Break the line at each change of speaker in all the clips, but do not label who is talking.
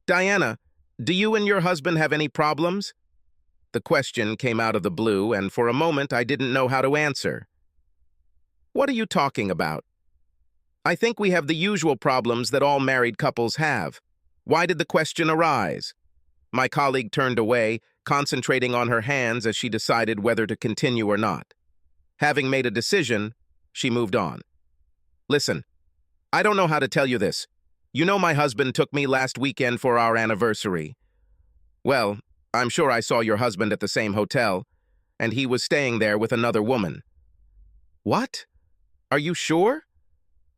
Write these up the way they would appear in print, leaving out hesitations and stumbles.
Diana, do you and your husband have any problems? The question came out of the blue, and for a moment I didn't know how to answer. What are you talking about? I think we have the usual problems that all married couples have. Why did the question arise? My colleague turned away, concentrating on her hands as she decided whether to continue or not. Having made a decision, she moved on. Listen, I don't know how to tell you this. You know my husband took me last weekend for our anniversary. Well, I'm sure I saw your husband at the same hotel, and he was staying there with another woman. What? Are you sure?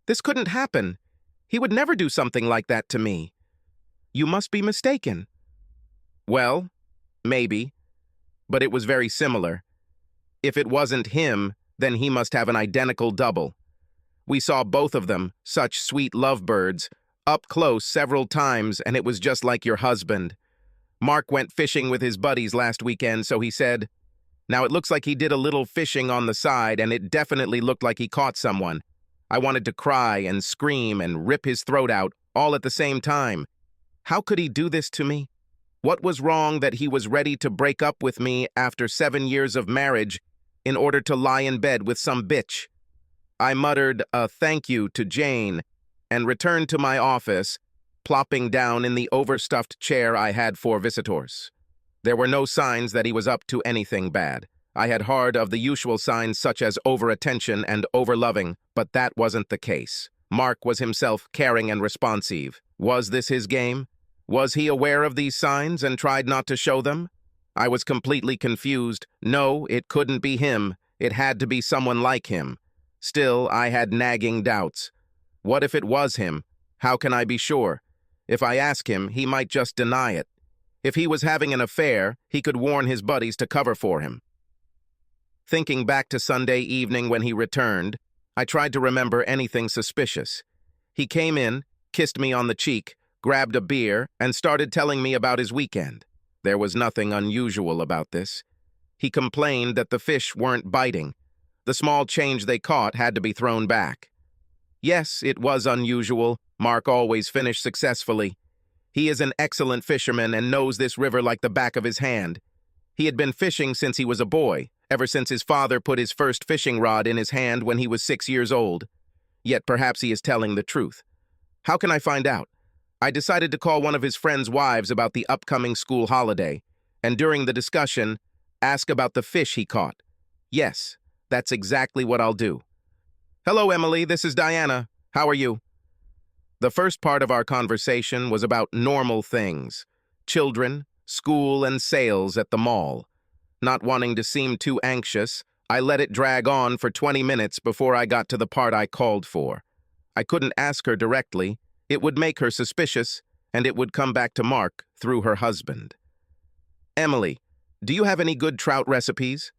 This couldn't happen. He would never do something like that to me. You must be mistaken. Well, maybe, but it was very similar. If it wasn't him, then he must have an identical double. We saw both of them, such sweet lovebirds, up close several times, and it was just like your husband. Mark went fishing with his buddies last weekend, so he said. Now it looks like he did a little fishing on the side, and it definitely looked like he caught someone. I wanted to cry and scream and rip his throat out, all at the same time. How could he do this to me? What was wrong that he was ready to break up with me after 7 years of marriage in order to lie in bed with some bitch? I muttered a thank you to Jane and returned to my office, plopping down in the overstuffed chair I had for visitors. There were no signs that he was up to anything bad. I had heard of the usual signs such as overattention and overloving, but that wasn't the case. Mark was himself caring and responsive. Was this his game? Was he aware of these signs and tried not to show them? I was completely confused. No, it couldn't be him. It had to be someone like him. Still, I had nagging doubts. What if it was him? How can I be sure? If I ask him, he might just deny it. If he was having an affair, he could warn his buddies to cover for him. Thinking back to Sunday evening when he returned, I tried to remember anything suspicious. He came in, kissed me on the cheek, grabbed a beer, and started telling me about his weekend. There was nothing unusual about this. He complained that the fish weren't biting. The small change they caught had to be thrown back. Yes, it was unusual. Mark always finished successfully. He is an excellent fisherman and knows this river like the back of his hand. He had been fishing since he was a boy, ever since his father put his first fishing rod in his hand when he was 6 years old. Yet perhaps he is telling the truth. How can I find out? I decided to call one of his friends' wives about the upcoming school holiday, and during the discussion, ask about the fish he caught. Yes, that's exactly what I'll do. Hello, Emily, this is Diana. How are you? The first part of our conversation was about normal things, children, school, and sales at the mall. Not wanting to seem too anxious, I let it drag on for 20 minutes before I got to the part I called for. I couldn't ask her directly. It would make her suspicious, and it would come back to Mark through her husband. Emily, do you have any good trout recipes?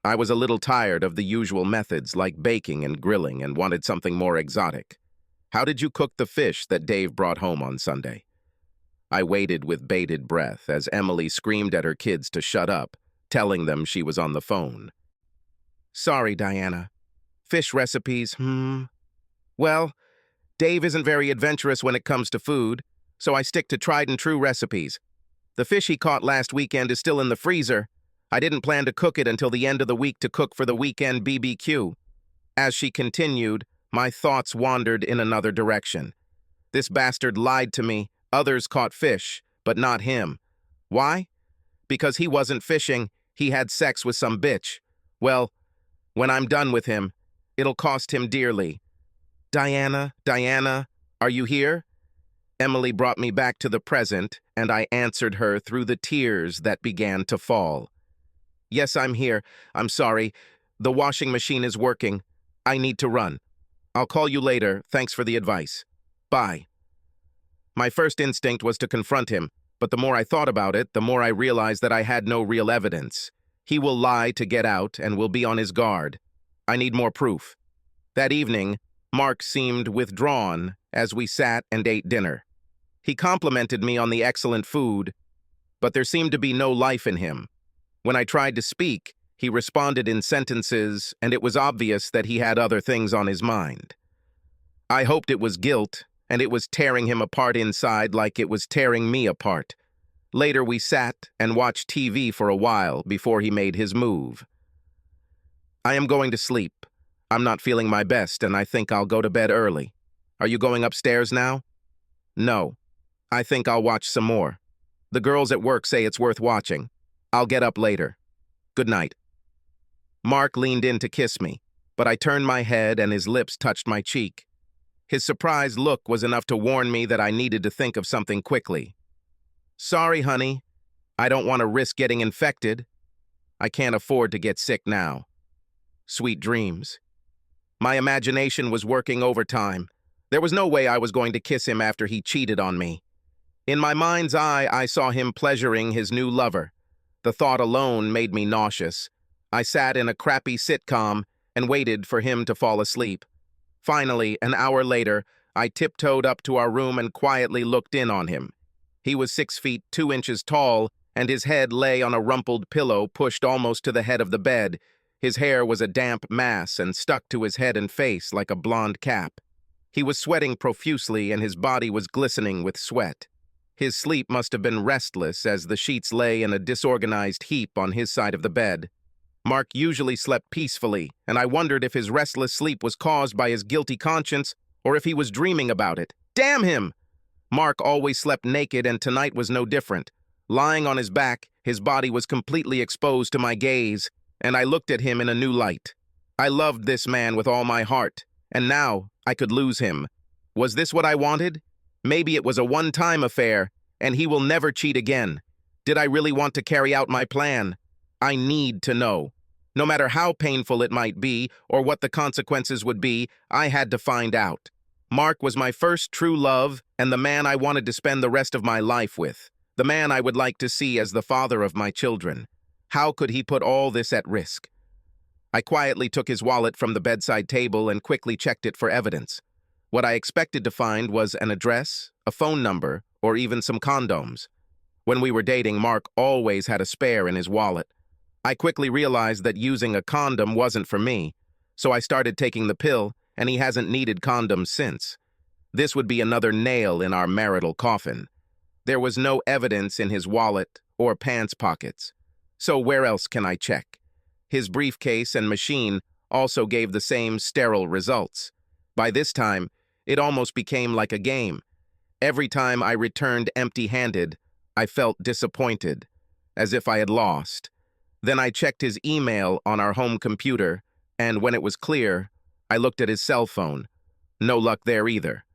I was a little tired of the usual methods like baking and grilling and wanted something more exotic. How did you cook the fish that Dave brought home on Sunday? I waited with bated breath as Emily screamed at her kids to shut up, telling them she was on the phone. Sorry, Diana. Fish recipes, Well, Dave isn't very adventurous when it comes to food, so I stick to tried-and-true recipes. The fish he caught last weekend is still in the freezer. I didn't plan to cook it until the end of the week to cook for the weekend BBQ. As she continued, my thoughts wandered in another direction. This bastard lied to me. Others caught fish, but not him. Why? Because he wasn't fishing. He had sex with some bitch. Well, when I'm done with him, it'll cost him dearly. Diana, are you here? Emily brought me back to the present, and I answered her through the tears that began to fall. Yes, I'm here. I'm sorry. The washing machine is working. I need to run. I'll call you later. Thanks for the advice. Bye. My first instinct was to confront him, but the more I thought about it, the more I realized that I had no real evidence. He will lie to get out and will be on his guard. I need more proof. That evening, Mark seemed withdrawn as we sat and ate dinner. He complimented me on the excellent food, but there seemed to be no life in him. When I tried to speak, he responded in sentences, and it was obvious that he had other things on his mind. I hoped it was guilt, and it was tearing him apart inside like it was tearing me apart. Later, we sat and watched TV for a while before he made his move. I am going to sleep. I'm not feeling my best, and I think I'll go to bed early. Are you going upstairs now? No. I think I'll watch some more. The girls at work say it's worth watching. I'll get up later. Good night. Mark leaned in to kiss me, but I turned my head and his lips touched my cheek. His surprised look was enough to warn me that I needed to think of something quickly. Sorry, honey. I don't want to risk getting infected. I can't afford to get sick now. Sweet dreams. My imagination was working overtime. There was no way I was going to kiss him after he cheated on me. In my mind's eye, I saw him pleasuring his new lover. The thought alone made me nauseous. I sat in a crappy sitcom and waited for him to fall asleep. Finally, an hour later, I tiptoed up to our room and quietly looked in on him. He was 6 feet 2 inches tall, and his head lay on a rumpled pillow pushed almost to the head of the bed. His hair was a damp mass and stuck to his head and face like a blonde cap. He was sweating profusely and his body was glistening with sweat. His sleep must have been restless as the sheets lay in a disorganized heap on his side of the bed. Mark usually slept peacefully, and I wondered if his restless sleep was caused by his guilty conscience or if he was dreaming about it. Damn him! Mark always slept naked, and tonight was no different. Lying on his back, his body was completely exposed to my gaze, and I looked at him in a new light. I loved this man with all my heart, and now I could lose him. Was this what I wanted? Maybe it was a one-time affair, and he will never cheat again. Did I really want to carry out my plan? I need to know. No matter how painful it might be, or what the consequences would be, I had to find out. Mark was my first true love, and the man I wanted to spend the rest of my life with. The man I would like to see as the father of my children. How could he put all this at risk? I quietly took his wallet from the bedside table and quickly checked it for evidence. What I expected to find was an address, a phone number, or even some condoms. When we were dating, Mark always had a spare in his wallet. I quickly realized that using a condom wasn't for me, so I started taking the pill, and he hasn't needed condoms since. This would be another nail in our marital coffin. There was no evidence in his wallet or pants pockets. So where else can I check? His briefcase and machine also gave the same sterile results. By this time, it almost became like a game. Every time I returned empty-handed, I felt disappointed, as if I had lost. Then I checked his email on our home computer, and when it was clear, I looked at his cell phone. No luck there either.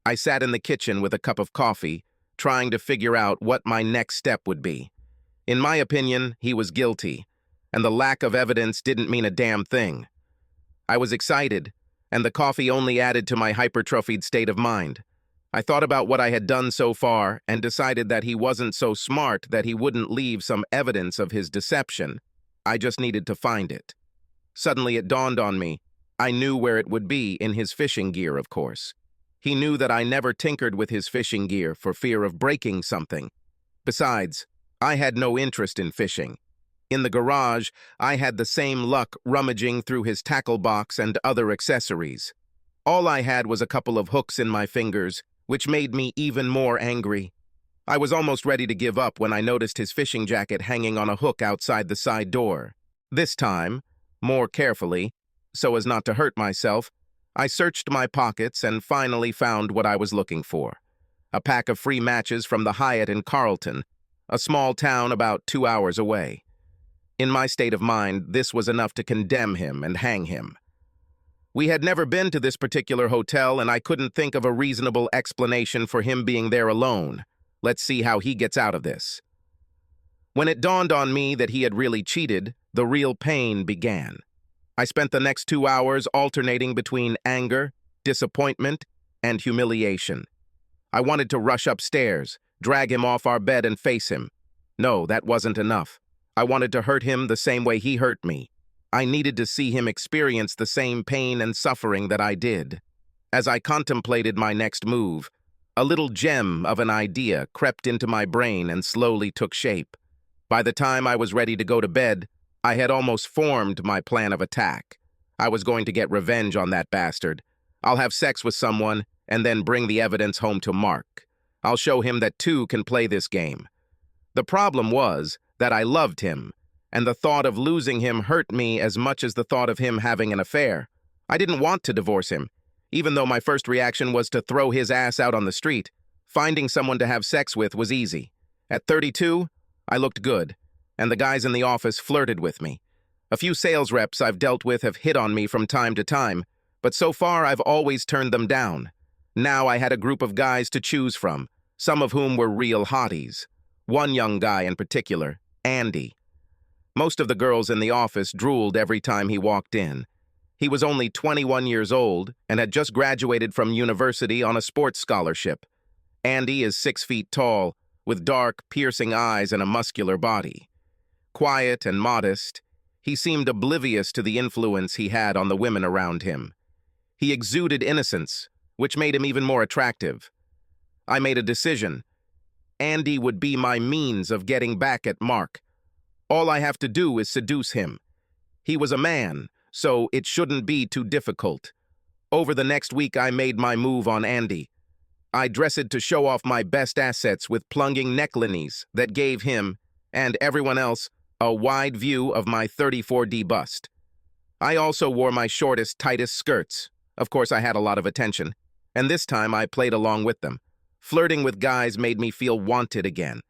I sat in the kitchen with a cup of coffee, trying to figure out what my next step would be. In my opinion, he was guilty, and the lack of evidence didn't mean a damn thing. I was excited, and the coffee only added to my hypertrophied state of mind. I thought about what I had done so far and decided that he wasn't so smart that he wouldn't leave some evidence of his deception. I just needed to find it. Suddenly it dawned on me. I knew where it would be, in his fishing gear, of course. He knew that I never tinkered with his fishing gear for fear of breaking something. Besides, I had no interest in fishing. In the garage, I had the same luck rummaging through his tackle box and other accessories. All I had was a couple of hooks in my fingers, which made me even more angry. I was almost ready to give up when I noticed his fishing jacket hanging on a hook outside the side door. This time, more carefully, so as not to hurt myself, I searched my pockets and finally found what I was looking for. A pack of free matches from the Hyatt in Carlton, a small town about 2 hours away. In my state of mind, this was enough to condemn him and hang him. We had never been to this particular hotel, and I couldn't think of a reasonable explanation for him being there alone. Let's see how he gets out of this. When it dawned on me that he had really cheated, the real pain began. I spent the next 2 hours alternating between anger, disappointment, and humiliation. I wanted to rush upstairs, drag him off our bed and face him. No, that wasn't enough. I wanted to hurt him the same way he hurt me. I needed to see him experience the same pain and suffering that I did. As I contemplated my next move, a little gem of an idea crept into my brain and slowly took shape. By the time I was ready to go to bed, I had almost formed my plan of attack. I was going to get revenge on that bastard. I'll have sex with someone, and then bring the evidence home to Mark. I'll show him that two can play this game. The problem was that I loved him, and the thought of losing him hurt me as much as the thought of him having an affair. I didn't want to divorce him, even though my first reaction was to throw his ass out on the street. Finding someone to have sex with was easy. At 32, I looked good, and the guys in the office flirted with me. A few sales reps I've dealt with have hit on me from time to time, but so far I've always turned them down. Now I had a group of guys to choose from, some of whom were real hotties. One young guy in particular, Andy. Most of the girls in the office drooled every time he walked in. He was only 21 years old and had just graduated from university on a sports scholarship. Andy is 6 feet tall, with dark, piercing eyes and a muscular body. Quiet and modest, he seemed oblivious to the influence he had on the women around him. He exuded innocence, which made him even more attractive. I made a decision. Andy would be my means of getting back at Mark. All I have to do is seduce him. He was a man, so it shouldn't be too difficult. Over the next week, I made my move on Andy. I dressed to show off my best assets with plunging necklaces that gave him, and everyone else, a wide view of my 34D bust. I also wore my shortest, tightest skirts. Of course, I had a lot of attention, and this time I played along with them. Flirting with guys made me feel wanted again.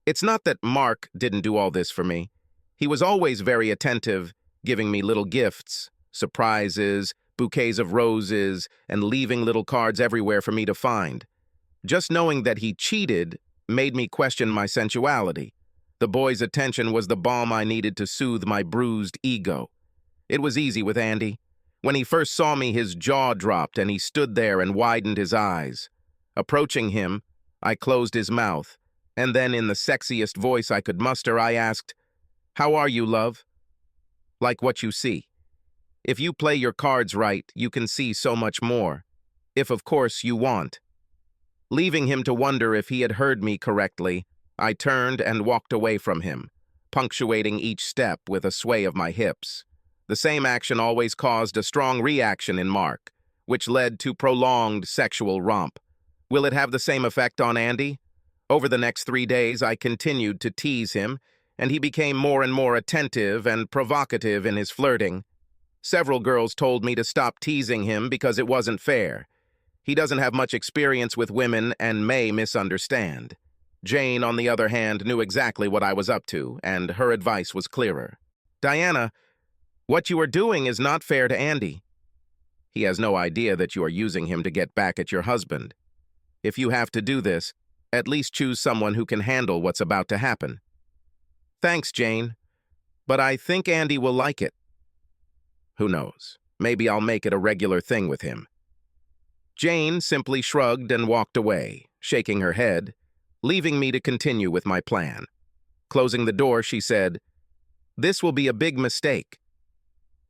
It's not that Mark didn't do all this for me. He was always very attentive, giving me little gifts, surprises, bouquets of roses, and leaving little cards everywhere for me to find. Just knowing that he cheated made me question my sensuality. The boy's attention was the balm I needed to soothe my bruised ego. It was easy with Andy. When he first saw me, his jaw dropped and he stood there and widened his eyes. Approaching him, I closed his mouth, and then in the sexiest voice I could muster, I asked, "How are you, love?" Like what you see. If you play your cards right, you can see so much more. If, of course, you want. Leaving him to wonder if he had heard me correctly, I turned and walked away from him, punctuating each step with a sway of my hips. The same action always caused a strong reaction in Mark, which led to prolonged sexual romp. Will it have the same effect on Andy? Over the next 3 days, I continued to tease him, and he became more and more attentive and provocative in his flirting. Several girls told me to stop teasing him because it wasn't fair. He doesn't have much experience with women and may misunderstand. Jane, on the other hand, knew exactly what I was up to, and her advice was clearer. "Diana, what you are doing is not fair to Andy. He has no idea that you are using him to get back at your husband. If you have to do this, at least choose someone who can handle what's about to happen." "Thanks, Jane, but I think Andy will like it." "Who knows? Maybe I'll make it a regular thing with him." Jane simply shrugged and walked away, shaking her head, leaving me to continue with my plan. Closing the door, she said, "This will be a big mistake."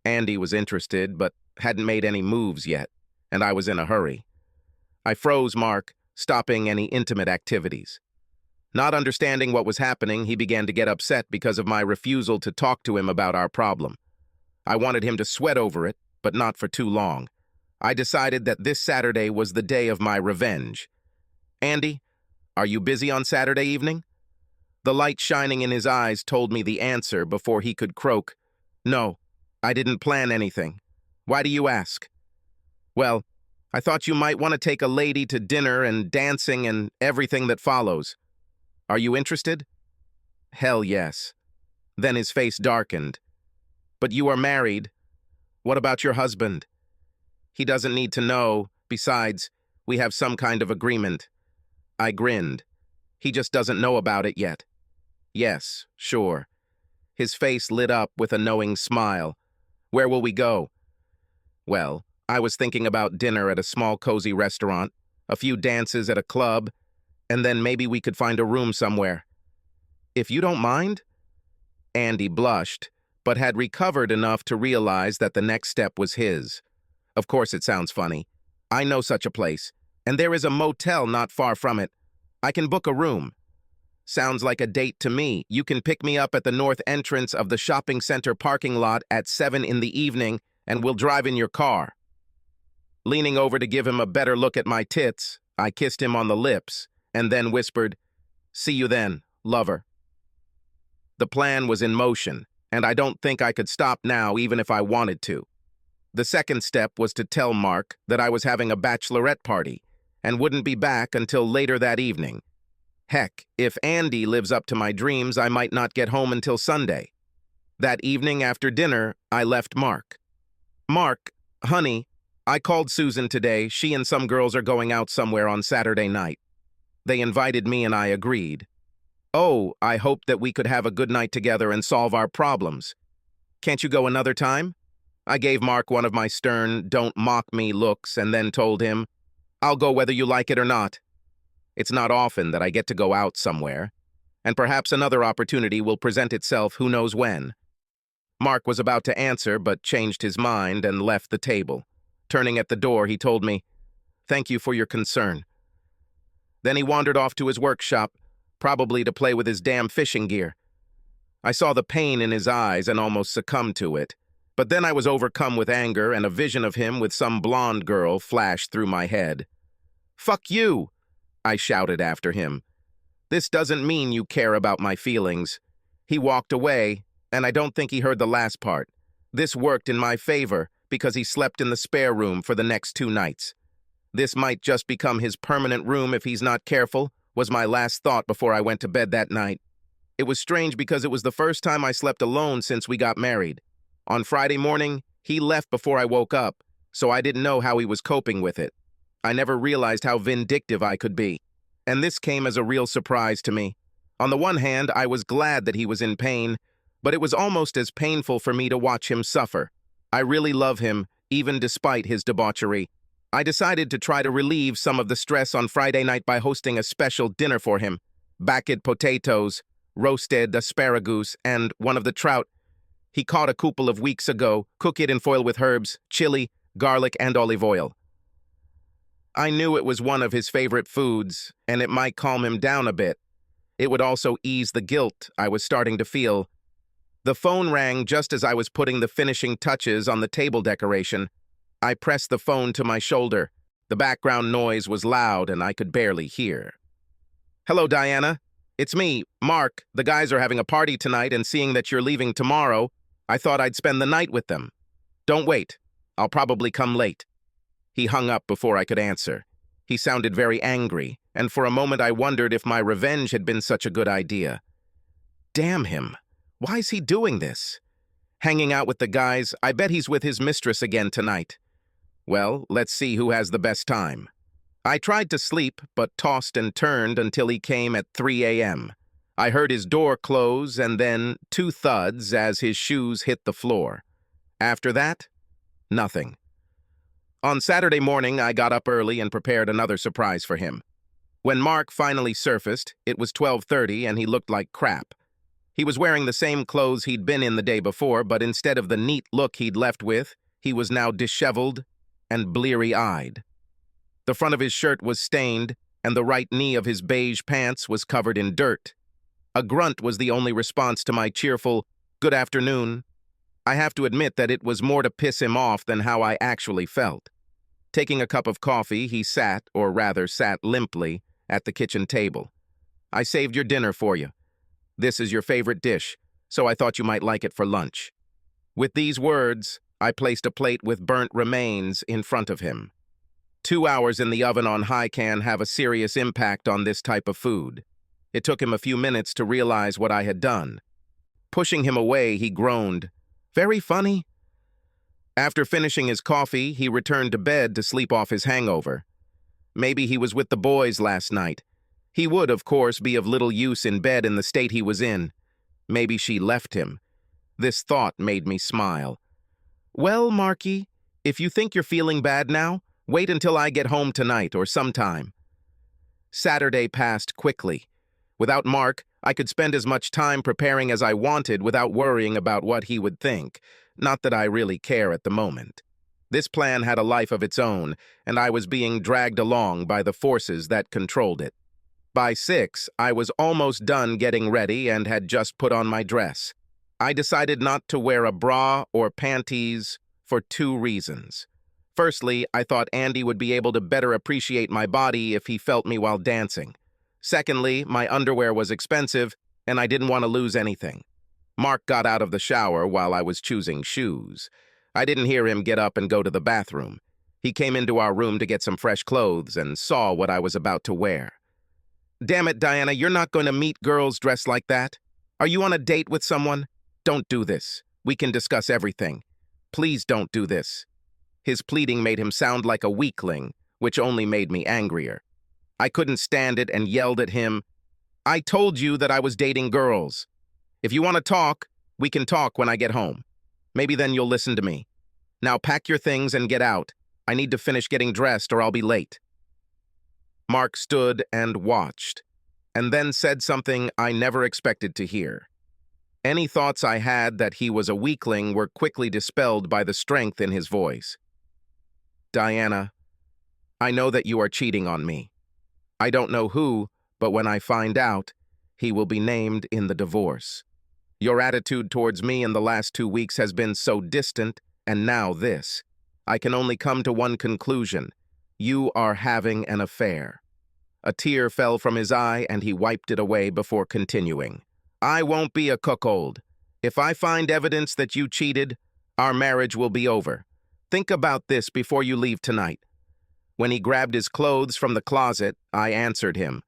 Andy was interested, but hadn't made any moves yet, and I was in a hurry. I froze Mark, stopping any intimate activities. Not understanding what was happening, he began to get upset because of my refusal to talk to him about our problem. I wanted him to sweat over it, but not for too long. I decided that this Saturday was the day of my revenge. "Andy, are you busy on Saturday evening?" The light shining in his eyes told me the answer before he could croak, "No, I didn't plan anything. Why do you ask?" "Well, I thought you might want to take a lady to dinner and dancing and everything that follows. Are you interested?" "Hell yes." Then his face darkened. "But you are married. What about your husband?" "He doesn't need to know. Besides, we have some kind of agreement." I grinned. "He just doesn't know about it yet." "Yes, sure." His face lit up with a knowing smile. "Where will we go?" "Well, I was thinking about dinner at a small cozy restaurant, a few dances at a club, and then maybe we could find a room somewhere." "If you don't mind?" Andy blushed, but had recovered enough to realize that the next step was his. "Of course it sounds funny. I know such a place, and there is a motel not far from it. I can book a room." "Sounds like a date to me. You can pick me up at the north entrance of the shopping center parking lot at 7 in the evening, and we'll drive in your car." Leaning over to give him a better look at my tits, I kissed him on the lips and then whispered, "See you then, lover." The plan was in motion, and I don't think I could stop now even if I wanted to. The second step was to tell Mark that I was having a bachelorette party and wouldn't be back until later that evening. Heck, if Andy lives up to my dreams, I might not get home until Sunday. That evening after dinner, I left Mark. "Mark, honey, I called Susan today. She and some girls are going out somewhere on Saturday night. They invited me and I agreed. Oh, I hoped that we could have a good night together and solve our problems. Can't you go another time?" I gave Mark one of my stern, don't mock me looks and then told him, "I'll go whether you like it or not." It's not often that I get to go out somewhere, and perhaps another opportunity will present itself who knows when. Mark was about to answer but changed his mind and left the table. Turning at the door, he told me, "Thank you for your concern." Then he wandered off to his workshop, probably to play with his damn fishing gear. I saw the pain in his eyes and almost succumbed to it. But then I was overcome with anger and a vision of him with some blonde girl flashed through my head. "Fuck you!" I shouted after him. "This doesn't mean you care about my feelings." He walked away, and I don't think he heard the last part. This worked in my favor because he slept in the spare room for the next 2 nights. This might just become his permanent room if he's not careful, was my last thought before I went to bed that night. It was strange because it was the first time I slept alone since we got married. On Friday morning, he left before I woke up, so I didn't know how he was coping with it. I never realized how vindictive I could be, and this came as a real surprise to me. On the one hand, I was glad that he was in pain, but it was almost as painful for me to watch him suffer. I really love him, even despite his debauchery. I decided to try to relieve some of the stress on Friday night by hosting a special dinner for him. Baked potatoes, roasted asparagus, and one of the trout he caught a couple of weeks ago, cook it in foil with herbs, chili, garlic, and olive oil. I knew it was one of his favorite foods, and it might calm him down a bit. It would also ease the guilt I was starting to feel. The phone rang just as I was putting the finishing touches on the table decoration. I pressed the phone to my shoulder. The background noise was loud, and I could barely hear. "Hello, Diana. It's me, Mark. The guys are having a party tonight, and seeing that you're leaving tomorrow, I thought I'd spend the night with them. Don't wait. I'll probably come late." He hung up before I could answer. He sounded very angry, and for a moment I wondered if my revenge had been such a good idea. Damn him. Why's he doing this? Hanging out with the guys, I bet he's with his mistress again tonight. Well, let's see who has the best time. I tried to sleep, but tossed and turned until he came at 3 a.m. I heard his door close and then 2 thuds as his shoes hit the floor. After that, nothing. On Saturday morning, I got up early and prepared another surprise for him. When Mark finally surfaced, it was 12:30 and he looked like crap. He was wearing the same clothes he'd been in the day before, but instead of the neat look he'd left with, he was now disheveled and bleary-eyed. The front of his shirt was stained, and the right knee of his beige pants was covered in dirt. A grunt was the only response to my cheerful, "Good afternoon." I have to admit that it was more to piss him off than how I actually felt. Taking a cup of coffee, he sat, or rather sat limply, at the kitchen table. "I saved your dinner for you. This is your favorite dish, so I thought you might like it for lunch." With these words, I placed a plate with burnt remains in front of him. 2 hours in the oven on high can have a serious impact on this type of food. It took him a few minutes to realize what I had done. Pushing him away, he groaned, "Very funny." After finishing his coffee, he returned to bed to sleep off his hangover. Maybe he was with the boys last night. He would, of course, be of little use in bed in the state he was in. Maybe she left him. This thought made me smile. "Well, Marky, if you think you're feeling bad now, wait until I get home tonight or sometime." Saturday passed quickly. Without Mark, I could spend as much time preparing as I wanted without worrying about what he would think. Not that I really care at the moment. This plan had a life of its own, and I was being dragged along by the forces that controlled it. By 6, I was almost done getting ready and had just put on my dress. I decided not to wear a bra or panties for 2 reasons. Firstly, I thought Andy would be able to better appreciate my body if he felt me while dancing. Secondly, my underwear was expensive, and I didn't want to lose anything. Mark got out of the shower while I was choosing shoes. I didn't hear him get up and go to the bathroom. He came into our room to get some fresh clothes and saw what I was about to wear. "Damn it, Diana, you're not going to meet girls dressed like that. Are you on a date with someone? Don't do this. We can discuss everything. Please don't do this." His pleading made him sound like a weakling, which only made me angrier. I couldn't stand it and yelled at him, "I told you that I was dating girls. If you want to talk, we can talk when I get home. Maybe then you'll listen to me. Now pack your things and get out. I need to finish getting dressed or I'll be late." Mark stood and watched, and then said something I never expected to hear. Any thoughts I had that he was a weakling were quickly dispelled by the strength in his voice. "Diana, I know that you are cheating on me. I don't know who, but when I find out, he will be named in the divorce. Your attitude towards me in the last 2 weeks has been so distant, and now this. I can only come to one conclusion. You are having an affair." A tear fell from his eye, and he wiped it away before continuing. "I won't be a cuckold. If I find evidence that you cheated, our marriage will be over. Think about this before you leave tonight." When he grabbed his clothes from the closet, I answered him.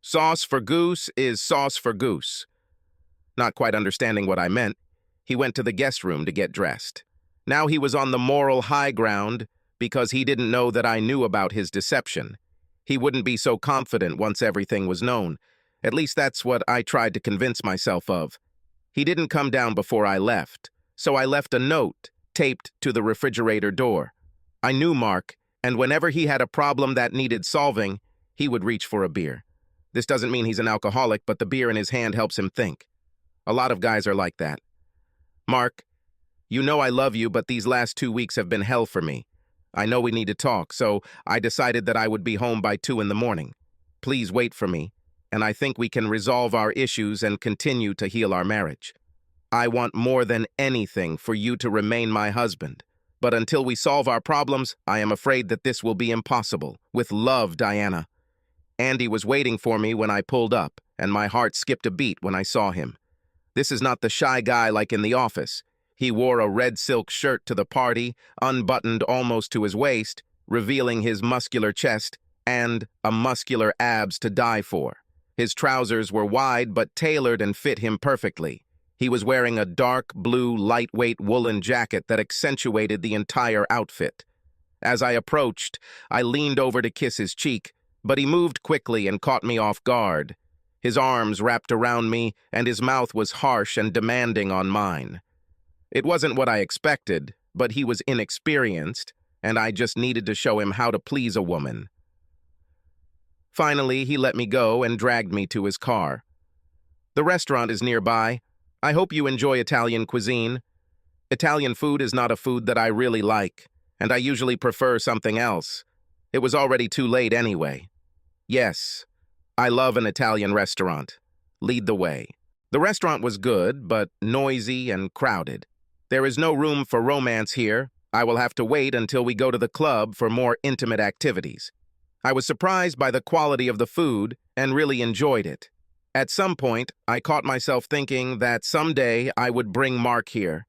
"Sauce for goose is sauce for goose." Not quite understanding what I meant, he went to the guest room to get dressed. Now he was on the moral high ground because he didn't know that I knew about his deception. He wouldn't be so confident once everything was known. At least that's what I tried to convince myself of. He didn't come down before I left, so I left a note taped to the refrigerator door. I knew Mark, and whenever he had a problem that needed solving, he would reach for a beer. This doesn't mean he's an alcoholic, but the beer in his hand helps him think. A lot of guys are like that. "Mark, you know I love you, but these last 2 weeks have been hell for me. I know we need to talk, so I decided that I would be home by 2 in the morning. Please wait for me, and I think we can resolve our issues and continue to heal our marriage. I want more than anything for you to remain my husband. But until we solve our problems, I am afraid that this will be impossible. With love, Diana." Andy was waiting for me when I pulled up, and my heart skipped a beat when I saw him. This is not the shy guy like in the office. He wore a red silk shirt to the party, unbuttoned almost to his waist, revealing his muscular chest and a muscular abs to die for. His trousers were wide but tailored and fit him perfectly. He was wearing a dark blue, lightweight woolen jacket that accentuated the entire outfit. As I approached, I leaned over to kiss his cheek, but he moved quickly and caught me off guard. His arms wrapped around me, and his mouth was harsh and demanding on mine. It wasn't what I expected, but he was inexperienced, and I just needed to show him how to please a woman. Finally, he let me go and dragged me to his car. "The restaurant is nearby. I hope you enjoy Italian cuisine. Italian food is not a food that I really like, and I usually prefer something else. It was already too late anyway. Yes, I love an Italian restaurant. Lead the way." The restaurant was good, but noisy and crowded. "There is no room for romance here. I will have to wait until we go to the club for more intimate activities." I was surprised by the quality of the food and really enjoyed it. At some point, I caught myself thinking that someday I would bring Mark here.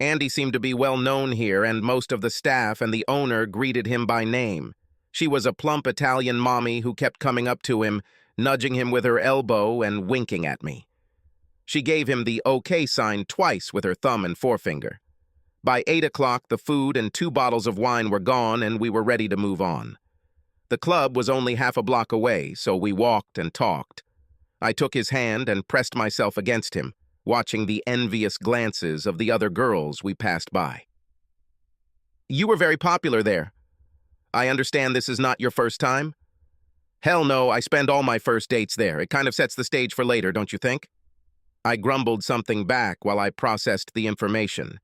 Andy seemed to be well known here, and most of the staff and the owner greeted him by name. She was a plump Italian mommy who kept coming up to him, nudging him with her elbow and winking at me. She gave him the OK sign twice with her thumb and forefinger. By 8 o'clock, the food and 2 bottles of wine were gone, and we were ready to move on. The club was only half a block away, so we walked and talked. I took his hand and pressed myself against him, watching the envious glances of the other girls we passed by. "You were very popular there. I understand this is not your first time?" "Hell no, I spend all my first dates there. It kind of sets the stage for later, don't you think?" I grumbled something back while I processed the information.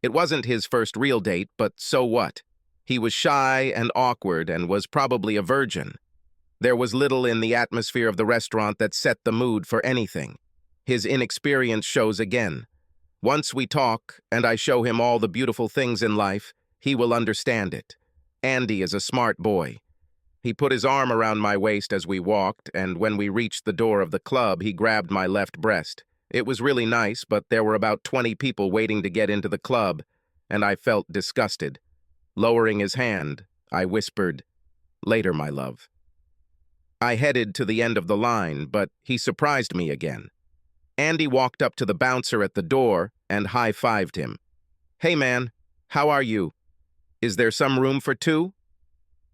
It wasn't his first real date, but so what? He was shy and awkward and was probably a virgin. There was little in the atmosphere of the restaurant that set the mood for anything. His inexperience shows again. Once we talk, and I show him all the beautiful things in life, he will understand it. Andy is a smart boy. He put his arm around my waist as we walked, and when we reached the door of the club, he grabbed my left breast. It was really nice, but there were about 20 people waiting to get into the club, and I felt disgusted. Lowering his hand, I whispered, "Later, my love." I headed to the end of the line, but he surprised me again. Andy walked up to the bouncer at the door and high-fived him. "Hey, man, how are you? Is there some room for two?"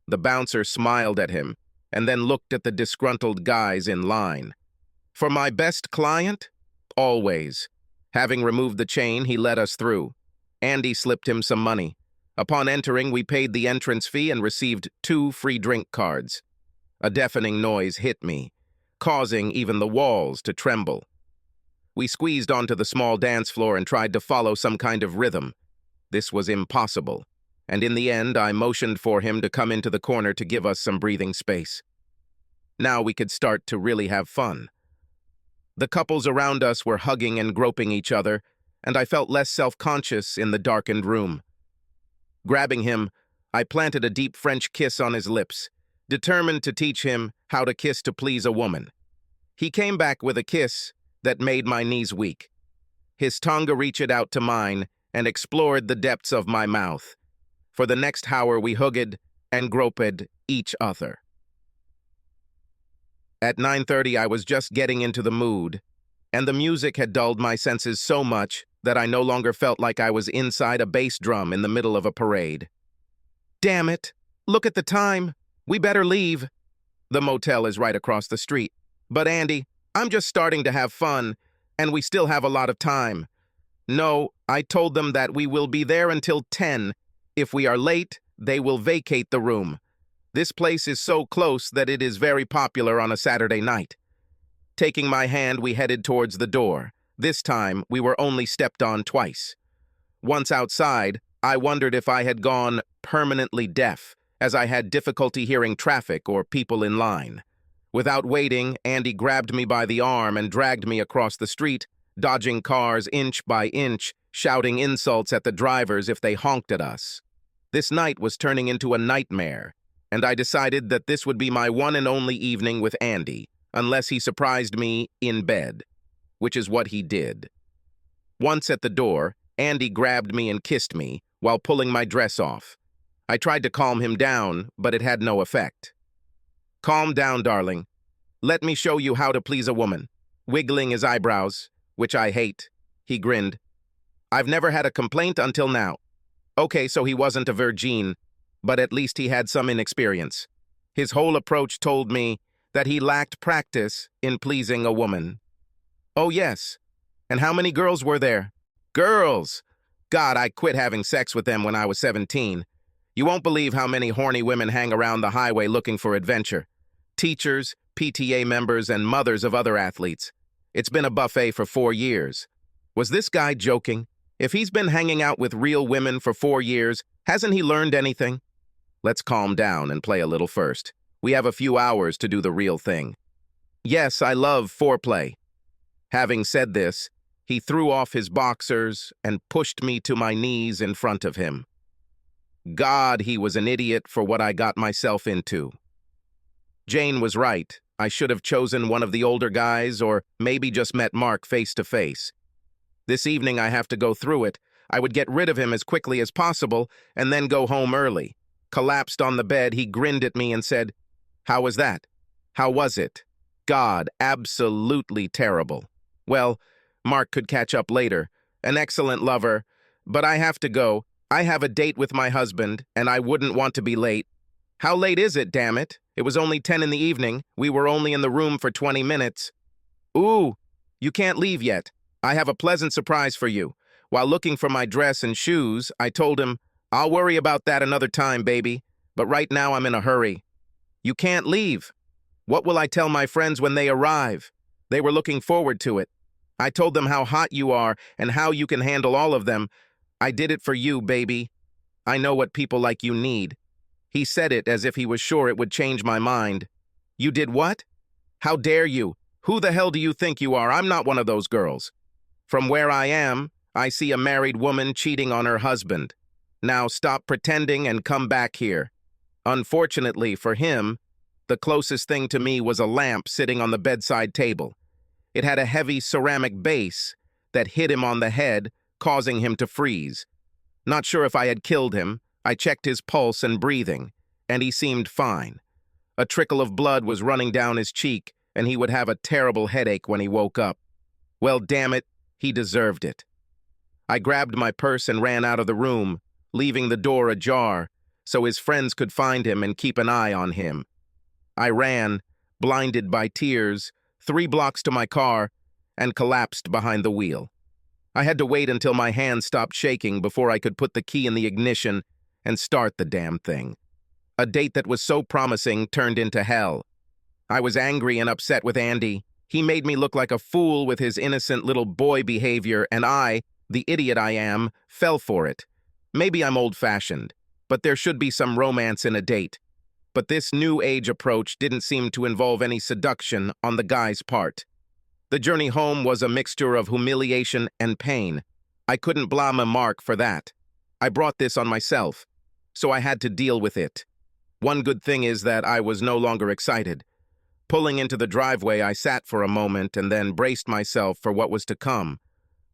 The bouncer smiled at him and then looked at the disgruntled guys in line. "For my best client? Always." Having removed the chain, he let us through. Andy slipped him some money. Upon entering, we paid the entrance fee and received 2 free drink cards. A deafening noise hit me, causing even the walls to tremble. We squeezed onto the small dance floor and tried to follow some kind of rhythm. This was impossible, and in the end, I motioned for him to come into the corner to give us some breathing space. Now we could start to really have fun. The couples around us were hugging and groping each other, and I felt less self-conscious in the darkened room. Grabbing him, I planted a deep French kiss on his lips, determined to teach him how to kiss to please a woman. He came back with a kiss that made my knees weak. His tongue reached out to mine and explored the depths of my mouth. For the next hour we hugged and groped each other. At 9:30 I was just getting into the mood, and the music had dulled my senses so much that I no longer felt like I was inside a bass drum in the middle of a parade. "Damn it! Look at the time! We better leave." The motel is right across the street. "But Andy, I'm just starting to have fun, and we still have a lot of time." "No, I told them that we will be there until 10. If we are late, they will vacate the room. This place is so close that it is very popular on a Saturday night." Taking my hand, we headed towards the door. This time, we were only stepped on twice. Once outside, I wondered if I had gone permanently deaf, as I had difficulty hearing traffic or people in line. Without waiting, Andy grabbed me by the arm and dragged me across the street, dodging cars inch by inch, shouting insults at the drivers if they honked at us. This night was turning into a nightmare, and I decided that this would be my one and only evening with Andy, unless he surprised me in bed, which is what he did. Once at the door, Andy grabbed me and kissed me while pulling my dress off. I tried to calm him down, but it had no effect. "Calm down, darling. Let me show you how to please a woman." Wiggling his eyebrows, which I hate, he grinned. "I've never had a complaint until now." Okay, so he wasn't a virgin, but at least he had some inexperience. His whole approach told me that he lacked practice in pleasing a woman. "Oh, yes. And how many girls were there?" "Girls! God, I quit having sex with them when I was 17. You won't believe how many horny women hang around the highway looking for adventure. Teachers, PTA members, and mothers of other athletes. It's been a buffet for 4 years. Was this guy joking? If he's been hanging out with real women for 4 years, hasn't he learned anything? Let's calm down and play a little first. We have a few hours to do the real thing. Yes, I love foreplay." Having said this, he threw off his boxers and pushed me to my knees in front of him. God, he was an idiot for what I got myself into. Jane was right. I should have chosen one of the older guys or maybe just met Mark face to face. This evening I have to go through it. I would get rid of him as quickly as possible and then go home early. Collapsed on the bed, he grinned at me and said, "How was that? How was it?" God, absolutely terrible. Well, Mark could catch up later. An excellent lover, but I have to go. I have a date with my husband, and I wouldn't want to be late. How late is it, damn it? It was only 10 in the evening. We were only in the room for 20 minutes. Ooh, you can't leave yet. I have a pleasant surprise for you. While looking for my dress and shoes, I told him, "I'll worry about that another time, baby, but right now I'm in a hurry." You can't leave. What will I tell my friends when they arrive? They were looking forward to it. I told them how hot you are and how you can handle all of them. I did it for you, baby. I know what people like you need. He said it as if he was sure it would change my mind. You did what? How dare you? Who the hell do you think you are? I'm not one of those girls. From where I am, I see a married woman cheating on her husband. Now stop pretending and come back here. Unfortunately for him, the closest thing to me was a lamp sitting on the bedside table. It had a heavy ceramic base that hit him on the head, causing him to freeze. Not sure if I had killed him. I checked his pulse and breathing, and he seemed fine. A trickle of blood was running down his cheek, and he would have a terrible headache when he woke up. Well, damn it, he deserved it. I grabbed my purse and ran out of the room, leaving the door ajar so his friends could find him and keep an eye on him. I ran, blinded by tears, 3 blocks to my car, and collapsed behind the wheel. I had to wait until my hand stopped shaking before I could put the key in the ignition and start the damn thing. A date that was so promising turned into hell. I was angry and upset with Andy. He made me look like a fool with his innocent little boy behavior, and I, the idiot I am, fell for it. Maybe I'm old-fashioned, but there should be some romance in a date. But this new age approach didn't seem to involve any seduction on the guy's part. The journey home was a mixture of humiliation and pain. I couldn't blame Mark for that. I brought this on myself, so I had to deal with it. One good thing is that I was no longer excited. Pulling into the driveway, I sat for a moment and then braced myself for what was to come.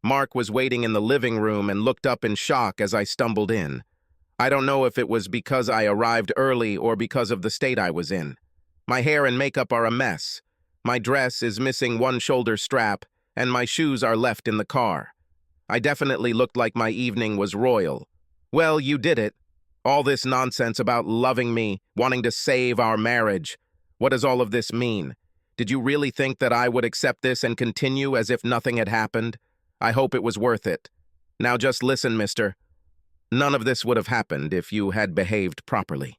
Mark was waiting in the living room and looked up in shock as I stumbled in. I don't know if it was because I arrived early or because of the state I was in. My hair and makeup are a mess. My dress is missing one shoulder strap, and my shoes are left in the car. I definitely looked like my evening was royal. Well, you did it. All this nonsense about loving me, wanting to save our marriage. What does all of this mean? Did you really think that I would accept this and continue as if nothing had happened? I hope it was worth it. Now just listen, mister. None of this would have happened if you had behaved properly.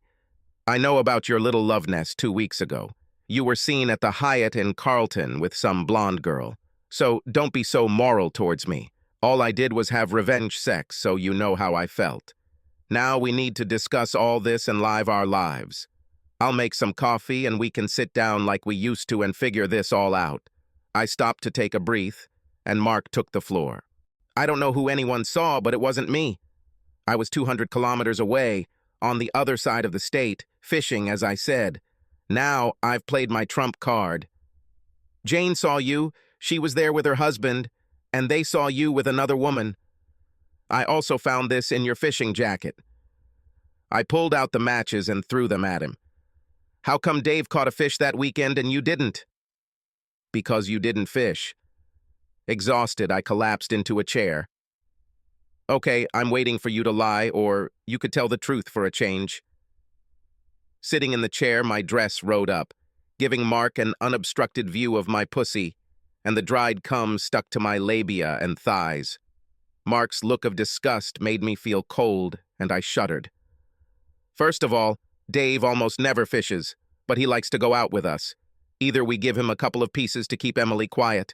I know about your little love nest 2 weeks ago. You were seen at the Hyatt in Carlton with some blonde girl. So don't be so moral towards me. All I did was have revenge sex, so you know how I felt. Now we need to discuss all this and live our lives. I'll make some coffee and we can sit down like we used to and figure this all out. I stopped to take a breath, and Mark took the floor. I don't know who anyone saw, but it wasn't me. I was 200 kilometers away, on the other side of the state, fishing, as I said. Now I've played my trump card. Jane saw you, she was there with her husband, and they saw you with another woman. I also found this in your fishing jacket. I pulled out the matches and threw them at him. How come Dave caught a fish that weekend and you didn't? Because you didn't fish. Exhausted, I collapsed into a chair. Okay, I'm waiting for you to lie, or you could tell the truth for a change. Sitting in the chair, my dress rode up, giving Mark an unobstructed view of my pussy, and the dried cum stuck to my labia and thighs. Mark's look of disgust made me feel cold, and I shuddered. First of all, Dave almost never fishes, but he likes to go out with us. Either we give him a couple of pieces to keep Emily quiet,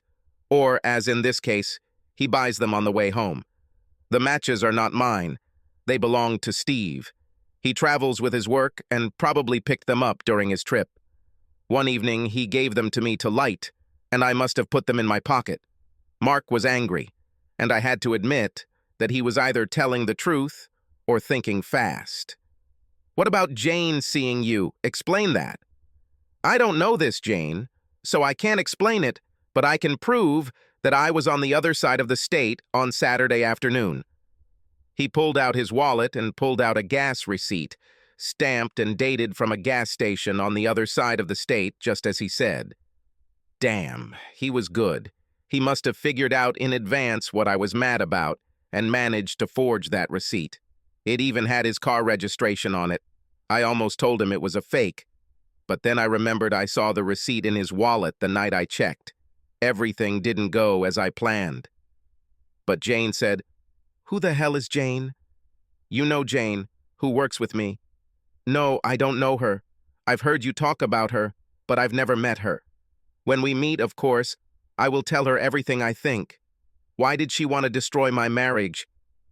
or, as in this case, he buys them on the way home. The matches are not mine. They belong to Steve. He travels with his work and probably picked them up during his trip. One evening, he gave them to me to light, and I must have put them in my pocket. Mark was angry, and I had to admit that he was either telling the truth or thinking fast. What about Jane seeing you? Explain that. I don't know this, Jane, so I can't explain it, but I can prove that I was on the other side of the state on Saturday afternoon. He pulled out his wallet and pulled out a gas receipt, stamped and dated from a gas station on the other side of the state, just as he said. Damn, he was good. He must have figured out in advance what I was mad about and managed to forge that receipt. It even had his car registration on it. I almost told him it was a fake, but then I remembered I saw the receipt in his wallet the night I checked. Everything didn't go as I planned. But Jane said, "Who the hell is Jane?" "You know Jane, who works with me." "No, I don't know her. I've heard you talk about her, but I've never met her. When we meet, of course, I will tell her everything I think. Why did she want to destroy my marriage?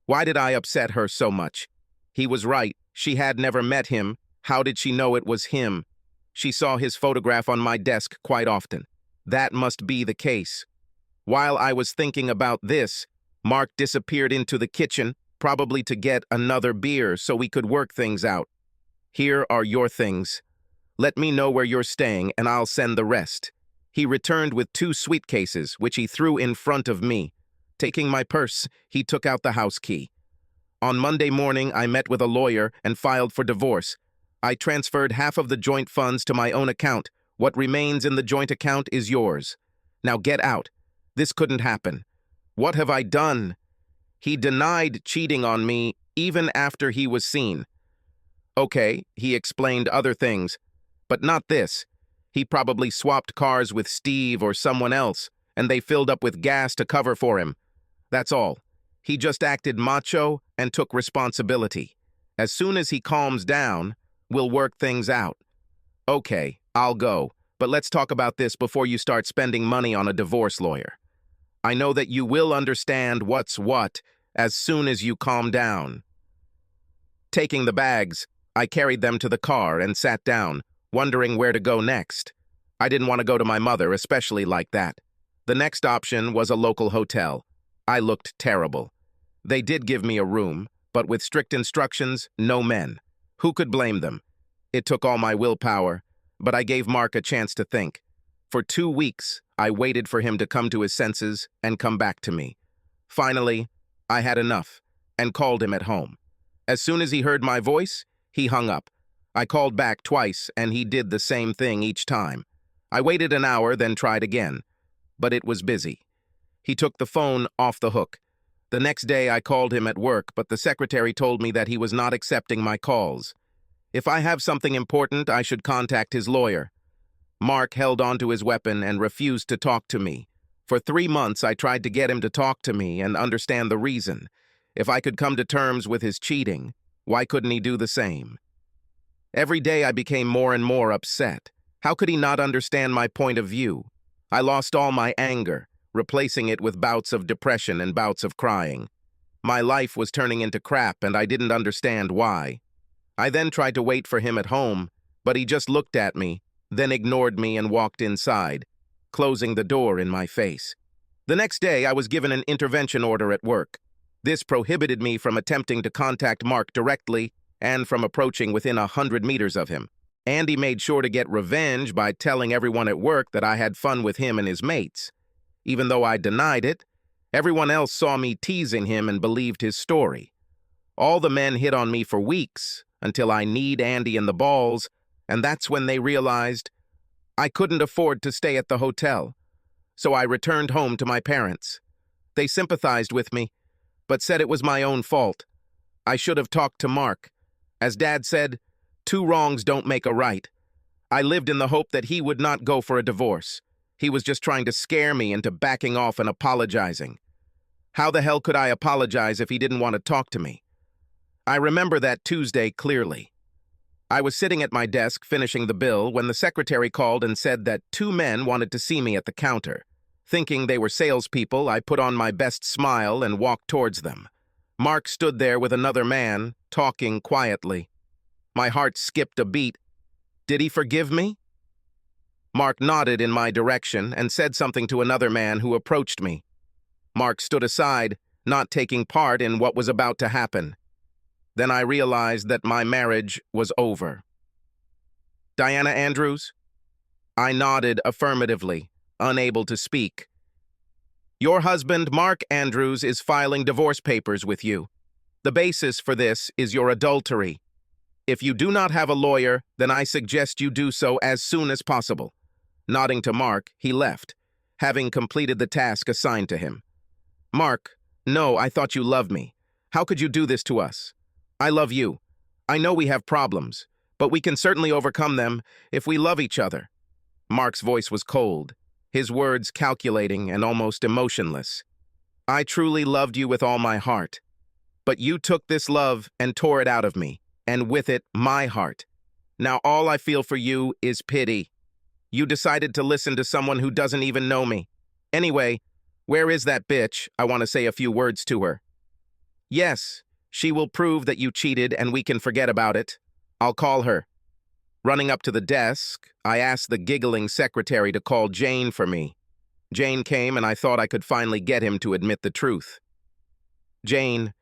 Why did I upset her so much? He was right. She had never met him. How did she know it was him? She saw his photograph on my desk quite often. That must be the case. While I was thinking about this, Mark disappeared into the kitchen, probably to get another beer so we could work things out. Here are your things. Let me know where you're staying, and I'll send the rest. He returned with 2 suitcases, which he threw in front of me. Taking my purse, he took out the house key. On Monday morning, I met with a lawyer and filed for divorce. I transferred half of the joint funds to my own account. What remains in the joint account is yours. Now get out. This couldn't happen. What have I done? He denied cheating on me even after he was seen. Okay, he explained other things, but not this. He probably swapped cars with Steve or someone else, and they filled up with gas to cover for him. That's all. He just acted macho and took responsibility. As soon as he calms down, we'll work things out. Okay, I'll go, but let's talk about this before you start spending money on a divorce lawyer. I know that you will understand what's what as soon as you calm down. Taking the bags, I carried them to the car and sat down, wondering where to go next. I didn't want to go to my mother, especially like that. The next option was a local hotel. I looked terrible. They did give me a room, but with strict instructions, no men. Who could blame them? It took all my willpower, but I gave Mark a chance to think. For 2 weeks, I waited for him to come to his senses and come back to me. Finally, I had enough and called him at home. As soon as he heard my voice, he hung up. I called back twice, and he did the same thing each time. I waited an hour, then tried again, but it was busy. He took the phone off the hook. The next day, I called him at work, but the secretary told me that he was not accepting my calls. If I have something important, I should contact his lawyer. Mark held onto his weapon and refused to talk to me. For 3 months, I tried to get him to talk to me and understand the reason. If I could come to terms with his cheating, why couldn't he do the same? Every day I became more and more upset. How could he not understand my point of view? I lost all my anger, replacing it with bouts of depression and bouts of crying. My life was turning into crap, and I didn't understand why. I then tried to wait for him at home, but he just looked at me, then ignored me and walked inside, closing the door in my face. The next day, I was given an intervention order at work. This prohibited me from attempting to contact Mark directly and from approaching within 100 meters of him. Andy made sure to get revenge by telling everyone at work that I had fun with him and his mates. Even though I denied it, everyone else saw me teasing him and believed his story. All the men hit on me for weeks until I kneed Andy in the balls, and that's when they realized I couldn't afford to stay at the hotel. So I returned home to my parents. They sympathized with me, but said it was my own fault. I should have talked to Mark. As Dad said, 2 wrongs don't make a right. I lived in the hope that he would not go for a divorce. He was just trying to scare me into backing off and apologizing. How the hell could I apologize if he didn't want to talk to me? I remember that Tuesday clearly. I was sitting at my desk finishing the bill when the secretary called and said that 2 men wanted to see me at the counter. Thinking they were salespeople, I put on my best smile and walked towards them. Mark stood there with another man, talking quietly. My heart skipped a beat. Did he forgive me? Mark nodded in my direction and said something to another man who approached me. Mark stood aside, not taking part in what was about to happen. Then I realized that my marriage was over. Diana Andrews? I nodded affirmatively, unable to speak. Your husband, Mark Andrews, is filing divorce papers with you. The basis for this is your adultery. If you do not have a lawyer, then I suggest you do so as soon as possible. Nodding to Mark, he left, having completed the task assigned to him. Mark, no, I thought you loved me. How could you do this to us? I love you. I know we have problems, but we can certainly overcome them if we love each other. Mark's voice was cold, his words calculating and almost emotionless. I truly loved you with all my heart, but you took this love and tore it out of me, and with it, my heart. Now all I feel for you is pity. You decided to listen to someone who doesn't even know me. Anyway, where is that bitch? I want to say a few words to her. Yes, she will prove that you cheated and we can forget about it. I'll call her. Running up to the desk, I asked the giggling secretary to call Jane for me. Jane came and I thought I could finally get him to admit the truth. Jane,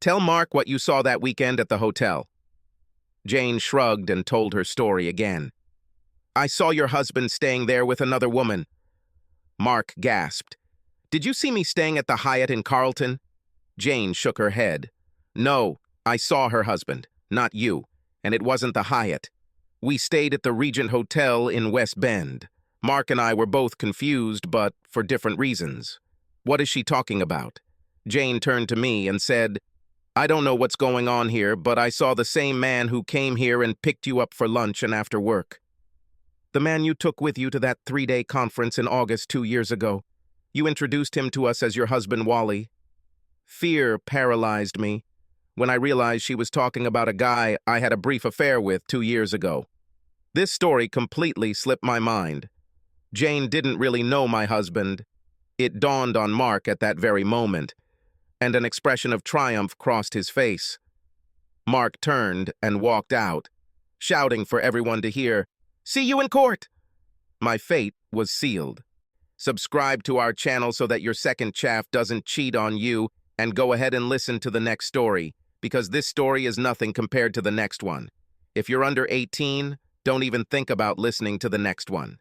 tell Mark what you saw that weekend at the hotel. Jane shrugged and told her story again. I saw your husband staying there with another woman. Mark gasped. Did you see me staying at the Hyatt in Carlton? Jane shook her head. No, I saw her husband, not you, and it wasn't the Hyatt. We stayed at the Regent Hotel in West Bend. Mark and I were both confused, but for different reasons. What is she talking about? Jane turned to me and said, I don't know what's going on here, but I saw the same man who came here and picked you up for lunch and after work. The man you took with you to that 3-day conference in August 2 years ago. You introduced him to us as your husband, Wally. Fear paralyzed me when I realized she was talking about a guy I had a brief affair with 2 years ago. This story completely slipped my mind. Jane didn't really know my husband. It dawned on Mark at that very moment, and an expression of triumph crossed his face. Mark turned and walked out, shouting for everyone to hear, "See you in court!" My fate was sealed. Subscribe to our channel so that your second chaff doesn't cheat on you, and go ahead and listen to the next story, because this story is nothing compared to the next one. If you're under 18, don't even think about listening to the next one.